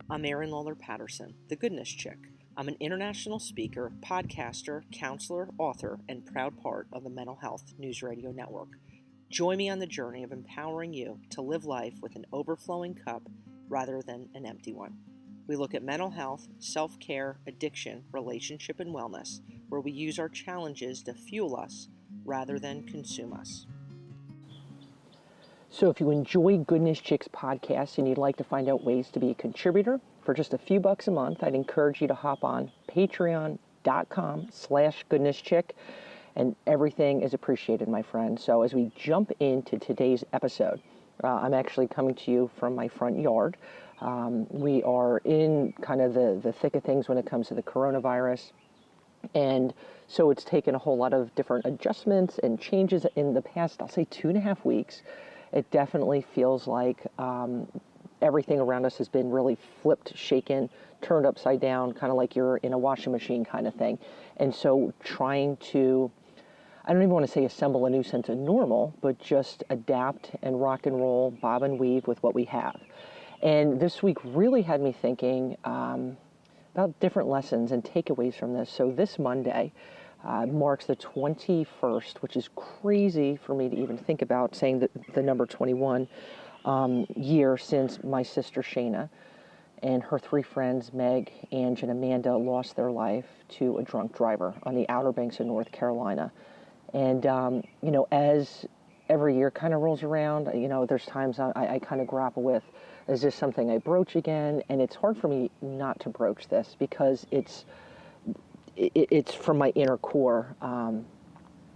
I'm Erin Lawler Patterson, the Goodness Chick. I'm an international speaker, podcaster, counselor, author, and proud part of the Mental Health News Radio Network. Join me on the journey of empowering you to live life with an overflowing cup rather than an empty one. We look at mental health, self-care, addiction, relationship, and wellness, where we use our challenges to fuel us rather than consume us. So if you enjoy Goodness Chicks podcasts and you'd like to find out ways to be a contributor for just a few bucks a month, I'd encourage you to hop on patreon.com/goodnesschick, and everything is appreciated, my friend. So as we jump into today's episode, I'm actually coming to you from my front yard. We are in kind of the thick of things when it comes to the coronavirus. And so it's taken a whole lot of different adjustments and changes in the past, I'll say 2.5 weeks. It definitely feels like everything around us has been really flipped, shaken, turned upside down, kind of like you're in a washing machine kind of thing. And so trying to, I don't even want to say assemble a new sense of normal, but just adapt and rock and roll, bob and weave with what we have. And this week really had me thinking about different lessons and takeaways from this. So this Monday marks the 21st, which is crazy for me to even think about saying that the number 21 year since my sister Shana and her 3 friends, Meg, Ange, and Amanda, lost their life to a drunk driver on the Outer Banks of North Carolina. And, as every year kind of rolls around, there's times I kind of grapple with, is this something I broach again? And it's hard for me not to broach this because it's from my inner core.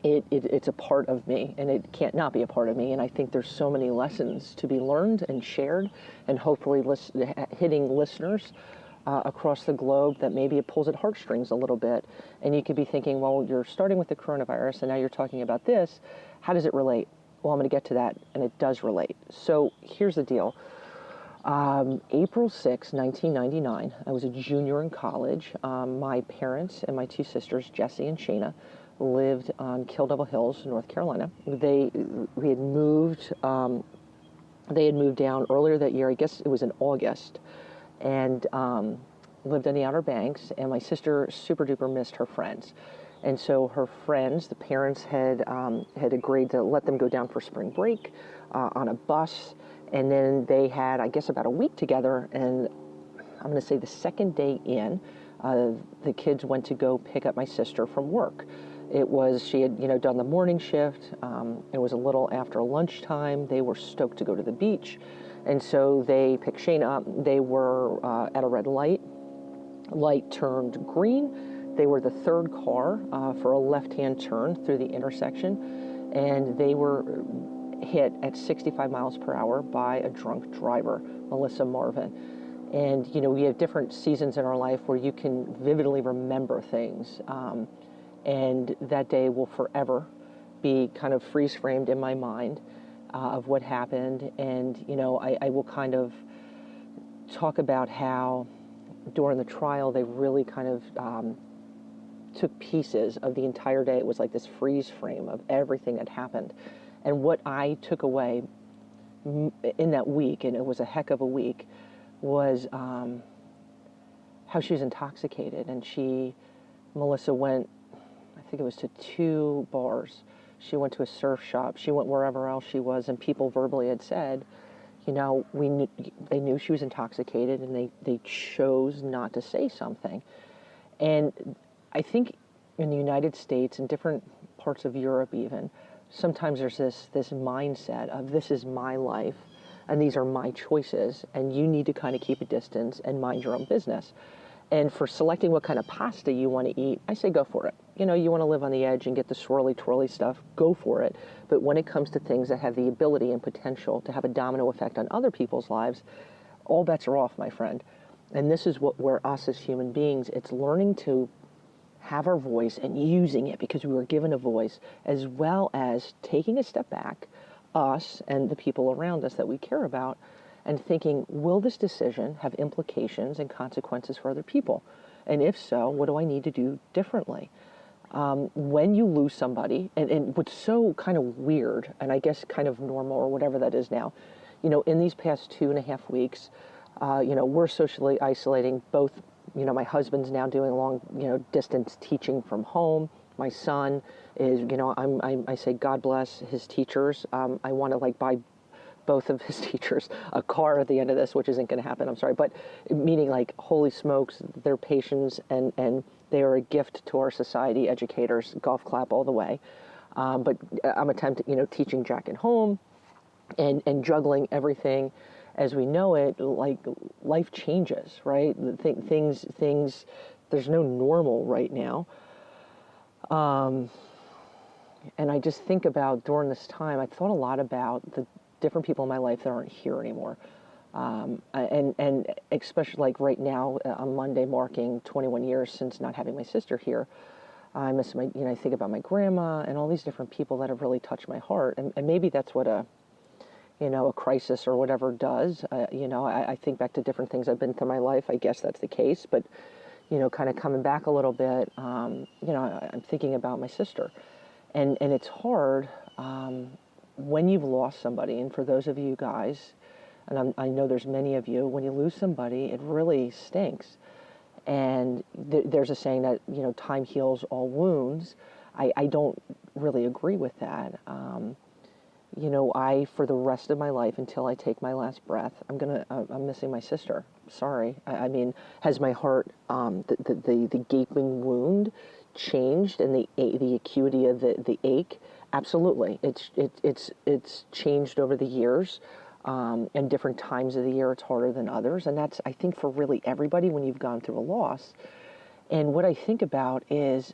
It's a part of me, and it can't not be a part of me. And I think there's so many lessons to be learned and shared, and hopefully hitting listeners across the globe that maybe it pulls at heartstrings a little bit. And you could be thinking, well, you're starting with the coronavirus, and now you're talking about this. How does it relate? Well, I'm going to get to that, and it does relate. So here's the deal. April 6, 1999, I was a junior in college. My parents and my 2 sisters, Jessie and Shana, lived on Kill Devil Hills, North Carolina. They had moved down earlier that year. I guess it was in August, and lived on the Outer Banks. And my sister super duper missed her friends, and so her friends, the parents had agreed to let them go down for spring break on a bus. And then they had, I guess, about a week together, and I'm going to say the second day in, the kids went to go pick up my sister from work. She had, done the morning shift. It was a little after lunchtime. They were stoked to go to the beach. And so they picked Shana up. They were at a red light. Light turned green. They were the 3rd car for a left-hand turn through the intersection. And they were hit at 65 miles per hour by a drunk driver, Melissa Marvin. And, we have different seasons in our life where you can vividly remember things. And that day will forever be kind of freeze-framed in my mind of what happened. And, I will kind of talk about how during the trial they really kind of took pieces of the entire day. It was like this freeze frame of everything that happened. And what I took away in that week, and it was a heck of a week, was how she was intoxicated. And Melissa went, I think it was to 2 bars. She went to a surf shop. She went wherever else she was, and people verbally had said, they knew she was intoxicated, and they chose not to say something. And I think in the United States and different parts of Europe even, sometimes there's this mindset of this is my life and these are my choices, and you need to kind of keep a distance and mind your own business. And for selecting what kind of pasta you want to eat, I say go for it. You want to live on the edge and get the swirly twirly stuff, go for it. But when it comes to things that have the ability and potential to have a domino effect on other people's lives, all bets are off, my friend. And this is where us as human beings, it's learning to have our voice and using it because we were given a voice, as well as taking a step back, us and the people around us that we care about, and thinking, will this decision have implications and consequences for other people? And if so, what do I need to do differently? When you lose somebody, and what's so kind of weird, and I guess kind of normal or whatever that is now, in these past 2.5 weeks, We're socially isolating. Both, my husband's now doing long, distance teaching from home. My son is, I say God bless his teachers. I want to buy both of his teachers a car at the end of this, which isn't going to happen, I'm sorry, but meaning holy smokes, their patience and they are a gift to our society, educators, golf clap all the way. But I'm attempting, teaching Jack at home and juggling everything as we know it. Life changes, right? Things, there's no normal right now. And I just think about during this time, I thought a lot about the different people in my life that aren't here anymore. And especially right now on Monday, marking 21 years since not having my sister here, I miss I think about my grandma and all these different people that have really touched my heart. And maybe that's what a crisis or whatever does. I think back to different things I've been through my life. I guess that's the case, but, kind of coming back a little bit, I'm thinking about my sister and it's hard, when you've lost somebody. And for those of you guys, and I know there's many of you, when you lose somebody, it really stinks. And there's a saying that, time heals all wounds. I don't really agree with that. For the rest of my life, until I take my last breath, I'm missing my sister. Sorry. Has my heart, the gaping wound changed and the acuity of the ache? Absolutely. It's changed over the years, and different times of the year it's harder than others. And that's, I think, for really everybody when you've gone through a loss. And what I think about is,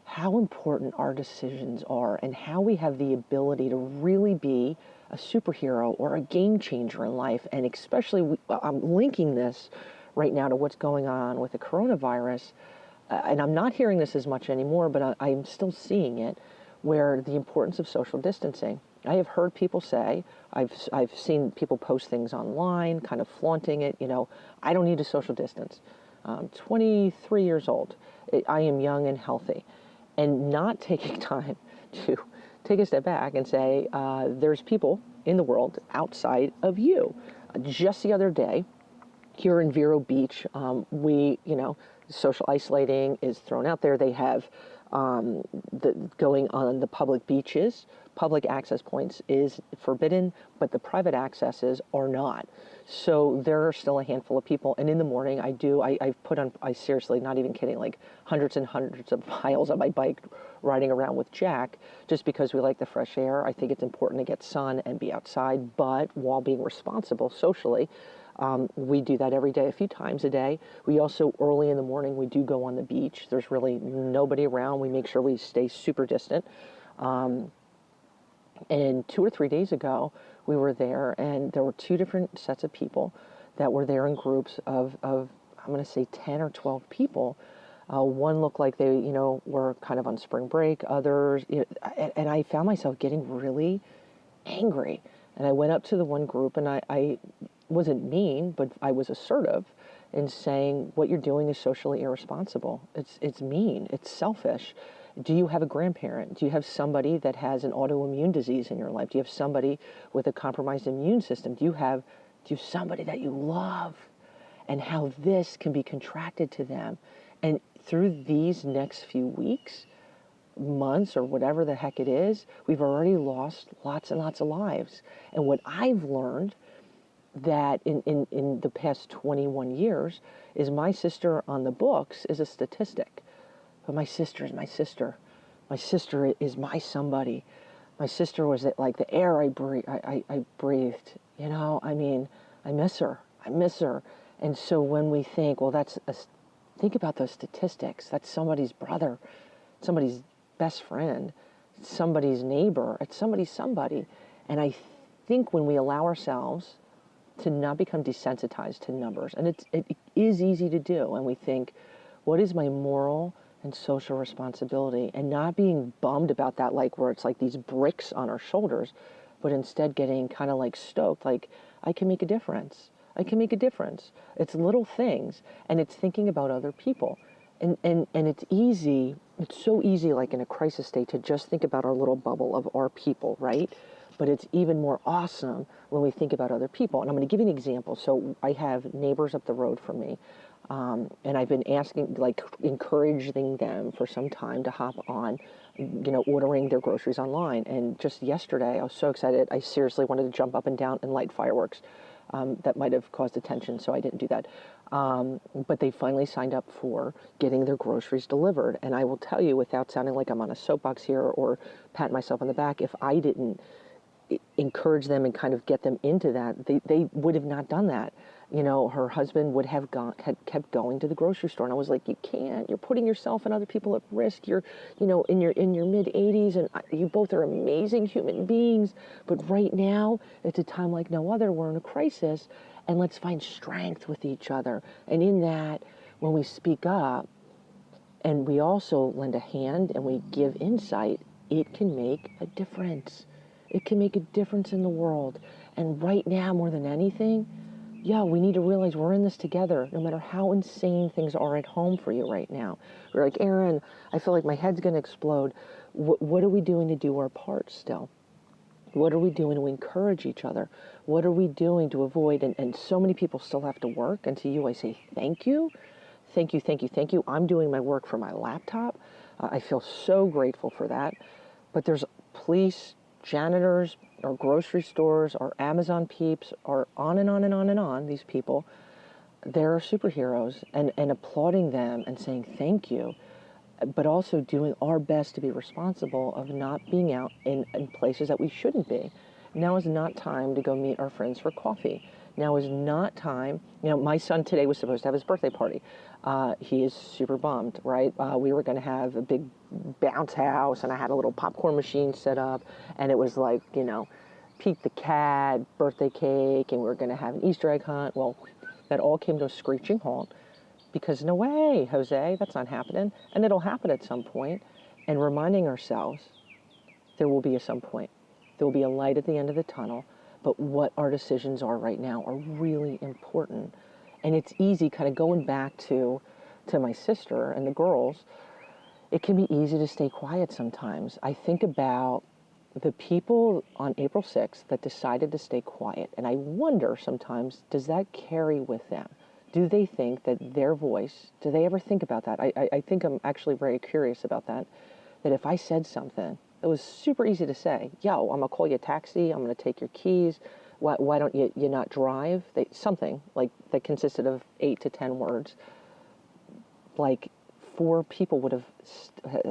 how important our decisions are and how we have the ability to really be a superhero or a game changer in life. And especially, I'm linking this right now to what's going on with the coronavirus. And I'm not hearing this as much anymore, but I'm still seeing it, where the importance of social distancing. I have heard people say, I've seen people post things online, kind of flaunting it, I don't need to social distance. 23 years old. I am young and healthy. And not taking time to take a step back and say, there's people in the world outside of you. Just the other day, here in Vero Beach, social isolating is thrown out there. They have going on the public beaches. Public access points is forbidden, but the private accesses are not. So there are still a handful of people. And in the morning, I seriously, not even kidding, hundreds and hundreds of miles on my bike riding around with Jack, just because we like the fresh air. I think it's important to get sun and be outside, but while being responsible socially. We do that every day, a few times a day. We also, early in the morning, we do go on the beach. There's really nobody around. We make sure we stay super distant. And 2 or 3 days ago, we were there, and there were 2 different sets of people that were there in groups of I'm going to say 10 or 12 people. One looked like they, were kind of on spring break. Others, and I found myself getting really angry. And I went up to the one group, and I wasn't mean, but I was assertive in saying, what you're doing is socially irresponsible. It's mean. It's selfish. Do you have a grandparent? Do you have somebody that has an autoimmune disease in your life? Do you have somebody with a compromised immune system? Do you have somebody that you love? And how this can be contracted to them. And through these next few weeks, months, or whatever the heck it is, we've already lost lots and lots of lives. And what I've learned that in the past 21 years is my sister on the books is a statistic. But my sister is my sister. My sister is my somebody. My sister was like the air I breathed. I miss her. I miss her. And so when we think, well, think about those statistics. That's somebody's brother, somebody's best friend, somebody's neighbor. It's somebody. And I think when we allow ourselves to not become desensitized to numbers, and it is easy to do, and we think, what is my moral and social responsibility, and not being bummed about that, where it's these bricks on our shoulders, but instead getting kind of stoked, I can make a difference. I can make a difference. It's little things, and it's thinking about other people. And it's easy, it's so easy, in a crisis state, to just think about our little bubble of our people, right? but it's even more awesome when we think about other people. And I'm going to give you an example. So I have neighbors up the road from me, and I've been asking, like, encouraging them for some time to hop on, ordering their groceries online. And just yesterday, I was so excited. I seriously wanted to jump up and down and light fireworks. That might have caused attention, so I didn't do that. But they finally signed up for getting their groceries delivered. And I will tell you, without sounding like I'm on a soapbox here or patting myself on the back, if I didn't encourage them and kind of get them into that, they would have not done that. Her husband would have kept going to the grocery store, and I was like, you can't. You're putting yourself and other people at risk. You're, in your mid 80s, and you both are amazing human beings. But right now, it's a time like no other. We're in a crisis, and let's find strength with each other. And in that, when we speak up, and we also lend a hand and we give insight, it can make a difference. It can make a difference in the world. And right now, more than anything, we need to realize we're in this together, no matter how insane things are at home for you right now. We're like, Aaron, I feel like my head's going to explode. What are we doing to do our part still? What are we doing to encourage each other? What are we doing to avoid? And so many people still have to work. And to you, I say, thank you. Thank you, thank you, thank you. I'm doing my work from my laptop. I feel so grateful for that. But there's police, janitors, our grocery stores, our Amazon peeps, our on and on and on and on, these people, they're superheroes, and applauding them and saying thank you, but also doing our best to be responsible of not being out in places that we shouldn't be. Now is not time to go meet our friends for coffee. Now is not time. My son today was supposed to have his birthday party. He is super bummed, right? We were going to have a big bounce house, and I had a little popcorn machine set up, and it was like, Pete the Cat, birthday cake, and we were going to have an Easter egg hunt. Well, that all came to a screeching halt because no way, Jose, that's not happening. And it'll happen at some point. And reminding ourselves there will be a some point. There will be a light at the end of the tunnel, but what our decisions are right now are really important. And it's easy kind of going back to my sister and the girls. It can be easy to stay quiet sometimes. I think about the people on April 6th that decided to stay quiet, and I wonder sometimes, does that carry with them? Do they think that their voice, do they ever think about that? I think I'm actually very curious about that if I said something that was super easy to say, yo, I'm going to call you a taxi, I'm going to take your keys, why don't you not drive? Something like that consisted of 8 to 10 words, like 4 people would have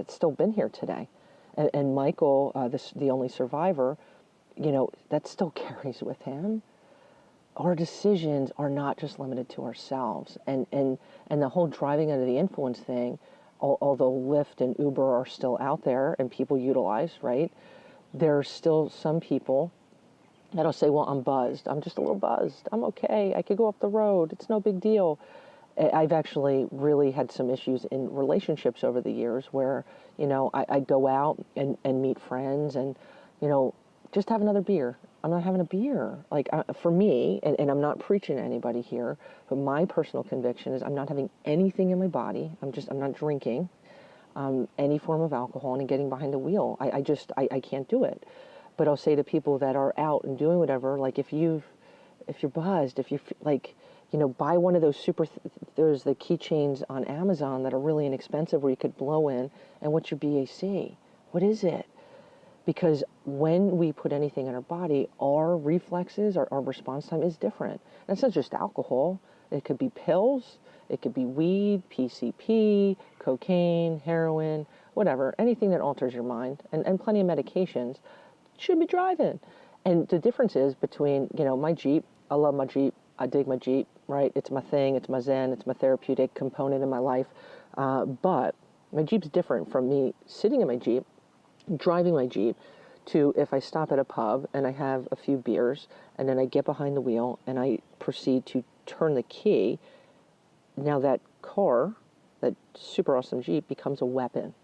still been here today. And Michael, the only survivor, that still carries with him. Our decisions are not just limited to ourselves. And the whole driving under the influence thing, although Lyft and Uber are still out there and people utilize, right? There are still some people that'll say, well, I'm buzzed. I'm just a little buzzed. I'm okay. I could go up the road. It's no big deal. I've actually really had some issues in relationships over the years where, I go out and meet friends and, just have another beer. I'm not having a beer. Like, for me, and I'm not preaching to anybody here, but my personal conviction is I'm not having anything in my body. I'm not drinking any form of alcohol and getting behind the wheel. I can't do it. But I'll say to people that are out and doing whatever, like if you're buzzed, if you like, buy one of those there's the keychains on Amazon that are really inexpensive where you could blow in, and what's your BAC? What is it? Because when we put anything in our body, our reflexes, our response time is different. And it's not just alcohol. It could be pills, it could be weed, PCP, cocaine, heroin, whatever, anything that alters your mind, and plenty of medications should be driving. And the difference is between, my Jeep, I love my Jeep, I dig my Jeep, right? It's my thing, it's my zen, it's my therapeutic component in my life. But my Jeep's different from me sitting in my Jeep, driving my Jeep, to if I stop at a pub and I have a few beers and then I get behind the wheel and I proceed to turn the key. Now that car, that super awesome Jeep becomes a weapon.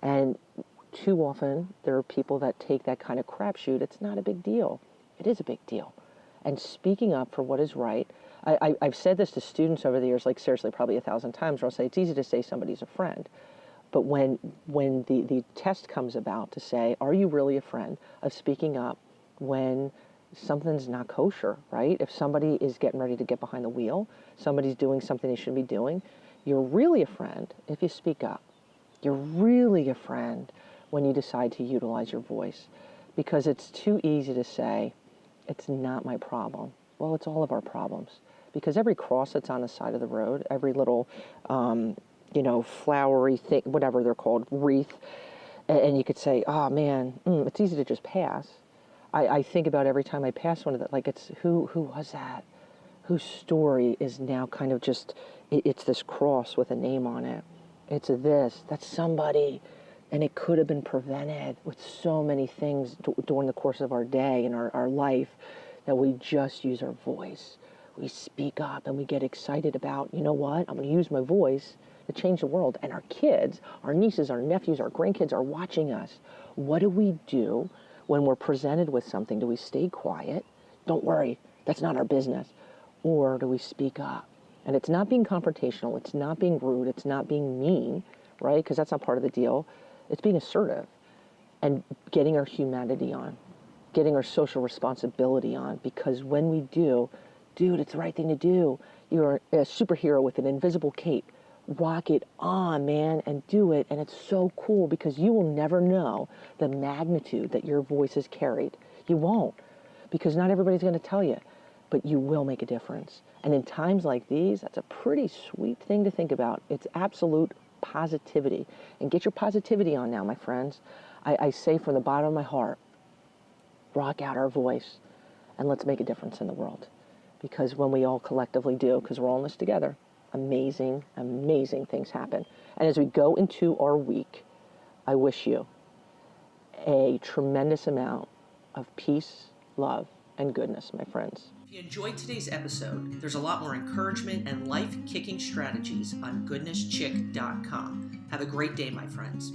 And too often there are people that take that kind of crapshoot. It's not a big deal. It is a big deal. And speaking up for what is right. I've said this to students over the years, like seriously, probably 1,000 times, where I'll say it's easy to say somebody's a friend. But when the test comes about to say, are you really a friend of speaking up when something's not kosher, right? If somebody is getting ready to get behind the wheel, somebody's doing something they shouldn't be doing, you're really a friend if you speak up. You're really a friend when you decide to utilize your voice, because it's too easy to say, it's not my problem. Well, it's all of our problems, because every cross that's on the side of the road, every little, flowery thing, whatever they're called, wreath, and you could say, oh man, it's easy to just pass. I think about every time I pass one of that, like it's, who was that? Whose story is now kind of just, it's this cross with a name on it. It's that's somebody, and it could have been prevented with so many things during the course of our day and our life, that we just use our voice. We speak up and we get excited about, you know what, I'm going to use my voice to change the world. And our kids, our nieces, our nephews, our grandkids are watching us. What do we do when we're presented with something? Do we stay quiet? Don't worry, that's not our business. Or do we speak up? And it's not being confrontational, it's not being rude, it's not being mean, right? Because that's not part of the deal. It's being assertive and getting our humanity on, getting our social responsibility on. Because when we do, dude, it's the right thing to do. You're a superhero with an invisible cape. Rock it on, man, and do it. And it's so cool, because you will never know the magnitude that your voice has carried. You won't, because not everybody's going to tell you, but you will make a difference. And in times like these, that's a pretty sweet thing to think about. It's absolute positivity. And get your positivity on now, my friends. I say from the bottom of my heart, rock out our voice and let's make a difference in the world. Because when we all collectively do, because we're all in this together, amazing, amazing things happen. And as we go into our week, I wish you a tremendous amount of peace, love, and goodness, my friends. If you enjoyed today's episode, there's a lot more encouragement and life-kicking strategies on goodnesschick.com. Have a great day, my friends.